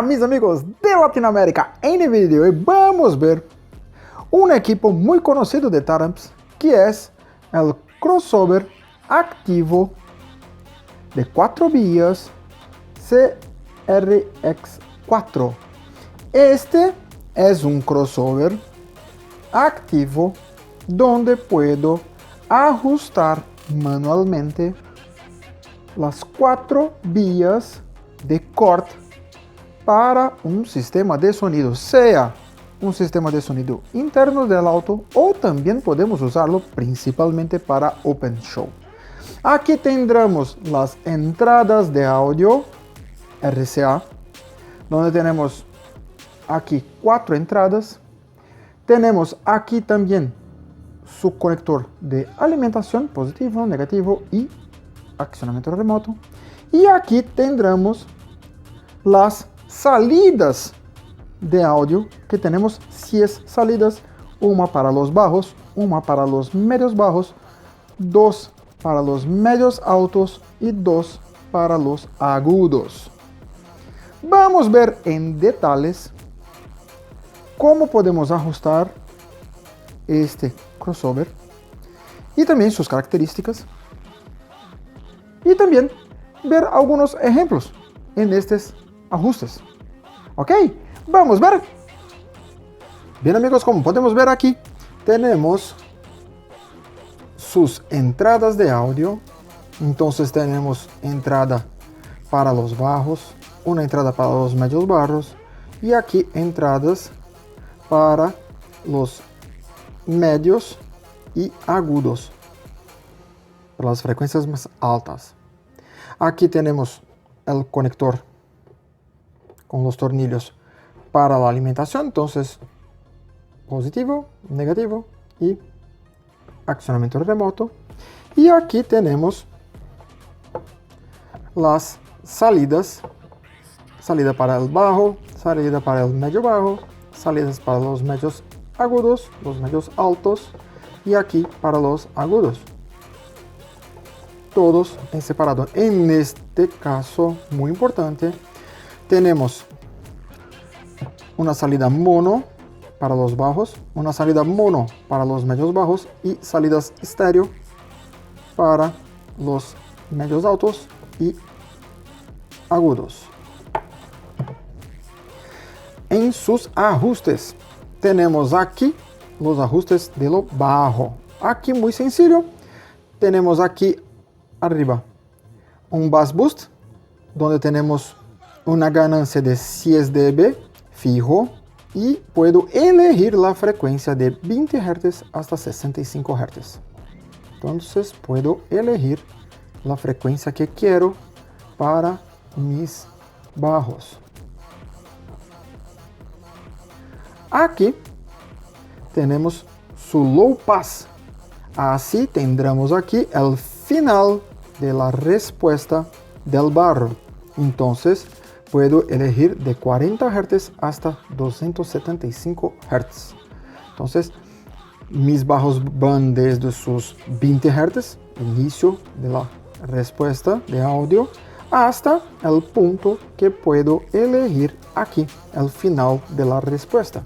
mis amigos de Latinoamérica, en el video vamos a ver un equipo muy conocido de Taramps, que es el crossover activo de 4 vías CRX4. Este es un crossover activo donde puedo ajustar manualmente las 4 vías de corte para un sistema de sonido, sea un sistema de sonido interno del auto o también podemos usarlo principalmente para Open Show. Aquí tendremos las entradas de audio RCA, donde tenemos aquí 4 entradas. Tenemos aquí también su conector de alimentación positivo, negativo y accionamiento remoto. Y aquí tendremos las salidas de audio, que tenemos 6 salidas, una para los bajos, una para los medios bajos, 2 para los medios altos y 2 para los agudos. Vamos a ver en detalles cómo podemos ajustar este crossover y también sus características, y también ver algunos ejemplos en estos ajustes. Ok, vamos a ver. Bien amigos, como podemos ver aquí, tenemos sus entradas de audio. Entonces tenemos entrada para los bajos, una entrada para los medios bajos y aquí entradas para los medios y agudos, para las frecuencias más altas. Aquí tenemos el conector con los tornillos para la alimentación, entonces positivo, negativo y accionamiento remoto. Y aquí tenemos las salidas: salida para el bajo, salida para el medio bajo, salidas para los medios agudos, los medios altos y aquí para los agudos, todos en separado. En este caso, muy importante, tenemos una salida mono para los bajos, una salida mono para los medios bajos y salidas estéreo para los medios altos y agudos. En sus ajustes tenemos aquí los ajustes de lo bajo. Aquí muy sencillo, tenemos aquí arriba un bass boost donde tenemos una ganancia de 6 dB fijo y puedo elegir la frecuencia de 20 Hz hasta 65 Hz. Entonces puedo elegir la frecuencia que quiero para mis bajos. Aquí tenemos su low pass. Así tendremos aquí el final de la respuesta del barro. Entonces puedo elegir de 40 Hz hasta 275 Hz. Entonces mis bajos van desde sus 20 Hz, inicio de la respuesta de audio, hasta el punto que puedo elegir aquí, el final de la respuesta.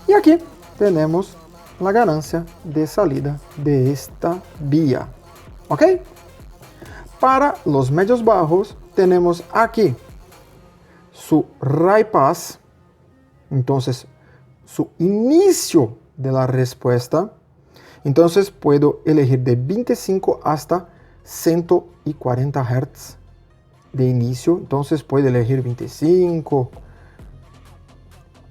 Y aquí tenemos la ganancia de salida de esta vía. ¿Ok? Para los medios bajos tenemos aquí su high pass, entonces su inicio de la respuesta. Entonces puedo elegir de 25 hasta 140 Hz de inicio. Entonces puedo elegir 25,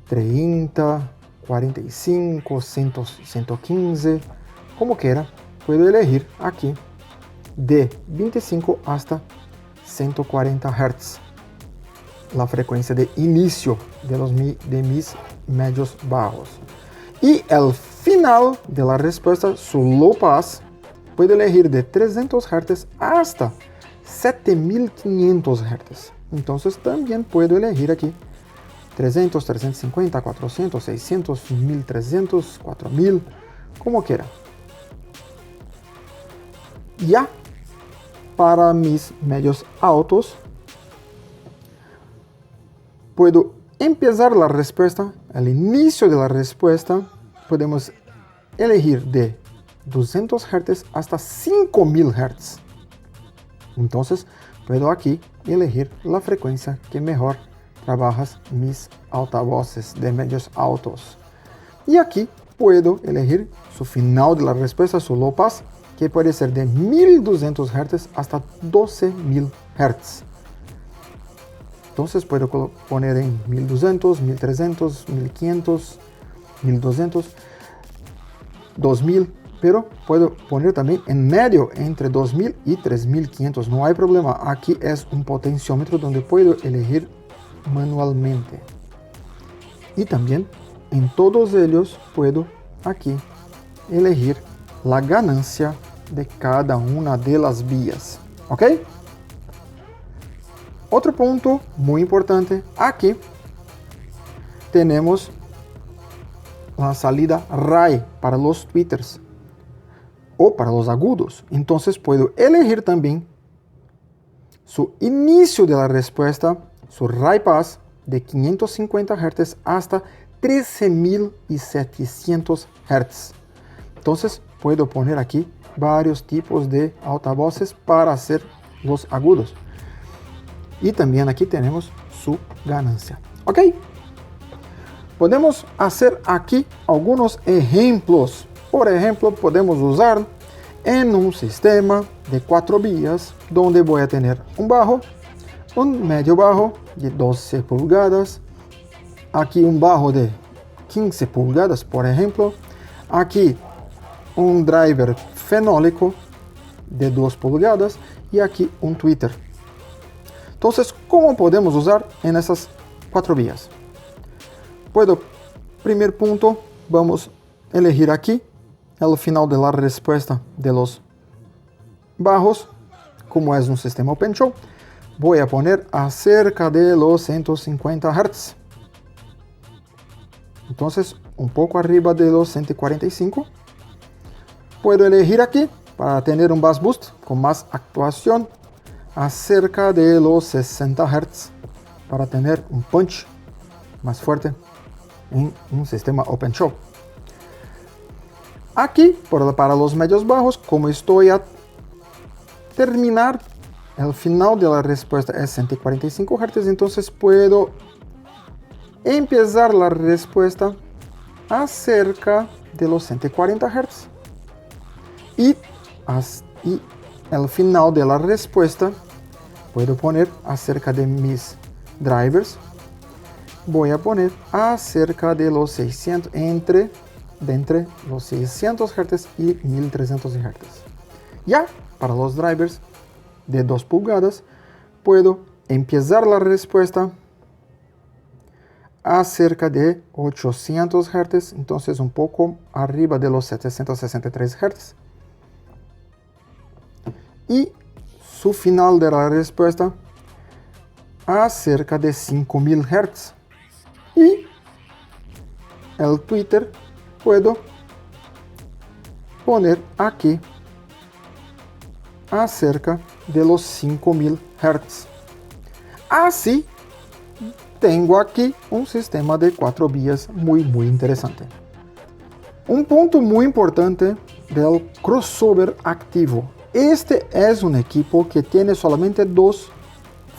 30, 45, 100, 115, como quiera. Puedo elegir aquí de 25 hasta 140 Hz la frecuencia de inicio de mis medios bajos. Y el final de la respuesta, su low pass, puedo elegir de 300 Hz hasta 7500 Hz. Entonces también puedo elegir aquí 300, 350, 400, 600, 1300, 4000, como quiera. Ya para mis medios altos, puedo empezar la respuesta, el inicio de la respuesta, podemos elegir de 200 Hz hasta 5000 Hz. Entonces, puedo aquí elegir la frecuencia que mejor trabaja mis altavoces de medios altos. Y aquí puedo elegir su final de la respuesta, su low pass, que puede ser de 1200 Hz hasta 12000 Hz. Entonces puedo poner en 1200, 1300, 1500, 1200, 2000, pero puedo poner también en medio entre 2000 y 3500. No hay problema. Aquí es un potenciómetro donde puedo elegir manualmente. Y también en todos ellos puedo aquí elegir la ganancia de cada una de las vías. ¿Ok? Otro punto muy importante, aquí tenemos la salida RAI para los tweeters o para los agudos. Entonces puedo elegir también su inicio de la respuesta, su RAI pass de 550 Hz hasta 13700 Hz. Entonces puedo poner aquí varios tipos de altavoces para hacer los agudos. Y también aquí tenemos su ganancia. ¿Ok? Podemos hacer aquí algunos ejemplos. Por ejemplo, podemos usar en un sistema de 4 vías donde voy a tener un bajo, un medio bajo de 12 pulgadas, aquí un bajo de 15 pulgadas, por ejemplo, aquí un driver fenólico de 2 pulgadas y aquí un tweeter. Entonces, ¿cómo podemos usar en esas 4 vías? Primer punto, vamos a elegir aquí el final de la respuesta de los bajos. Como es un sistema Open Show, voy a poner acerca de los 150 Hz. Entonces, un poco arriba de los 145. Puedo elegir aquí para tener un bass boost con más actuación acerca de los 60 Hz para tener un punch más fuerte en un sistema Open Show. Aquí, para los medios bajos, como estoy a terminar, el final de la respuesta es 145 Hz, entonces puedo empezar la respuesta acerca de los 140 Hz. Y el final de la respuesta puedo poner acerca de mis drivers. Voy a poner acerca de los 600, entre los 600 Hz y 1300 Hz. Ya para los drivers de 2 pulgadas puedo empezar la respuesta acerca de 800 Hz, entonces un poco arriba de los 763 Hz. Y su final de la respuesta acerca de 5000 Hz. Y el tweeter puedo poner aquí acerca de los 5000 Hz. Así tengo aquí un sistema de 4 vías muy interesante. Un punto muy importante del crossover activo. Este es un equipo que tiene solamente 2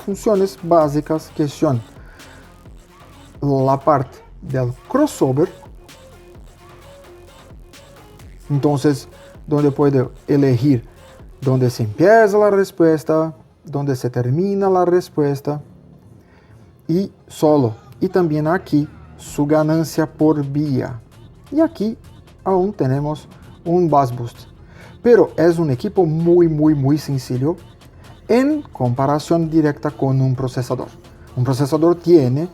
funciones básicas, que son la parte del crossover, entonces donde puedo elegir donde se empieza la respuesta, donde se termina la respuesta y solo. Y también aquí su ganancia por vía. Y aquí aún tenemos un bass boost. Pero es un equipo muy sencillo en comparación directa con un procesador. Un procesador tiene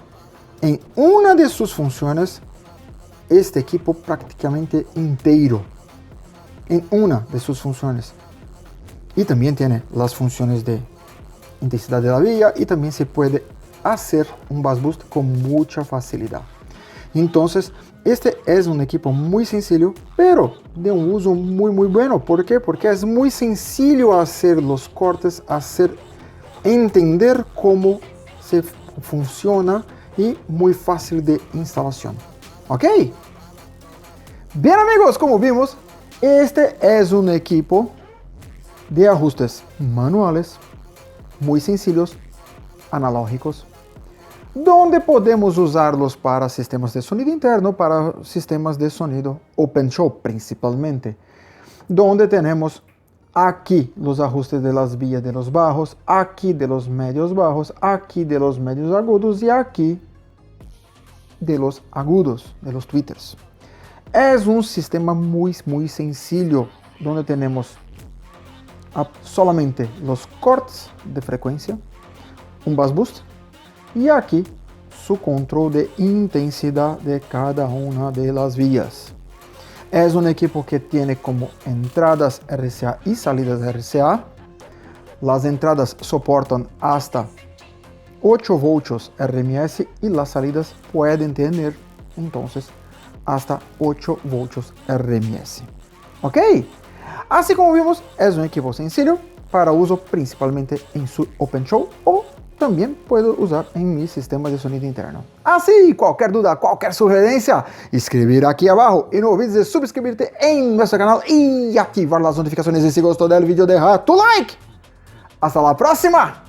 en una de sus funciones este equipo prácticamente entero. En una de sus funciones. Y también tiene las funciones de intensidad de la vía y también se puede hacer un bass boost con mucha facilidad. Entonces, este es un equipo muy sencillo, pero de un uso muy bueno. ¿Por qué? Porque es muy sencillo hacer los cortes, entender cómo se funciona y muy fácil de instalación. ¿Ok? Bien amigos, como vimos, este es un equipo de ajustes manuales, muy sencillos, analógicos, donde podemos usarlos para sistemas de sonido interno, para sistemas de sonido Open Show principalmente, donde tenemos aquí los ajustes de las vías de los bajos, aquí de los medios bajos, aquí de los medios agudos y aquí de los agudos, de los tweeters. Es un sistema muy sencillo, donde tenemos solamente los cortes de frecuencia, un bass boost y aquí su control de intensidad de cada una de las vías. Es un equipo que tiene como entradas RCA y salidas RCA. Las entradas soportan hasta 8 voltios RMS y las salidas pueden tener entonces hasta 8 voltios RMS. ¿Ok? Así como vimos, es un equipo sencillo para uso principalmente en su Open Show o también puedo usar en mi sistema de sonido interno. Así, cualquier duda, cualquier sugerencia, escribir aquí abajo y no olvides de suscribirte en nuestro canal y activar las notificaciones y si gustó del video deja tu like. Hasta la próxima.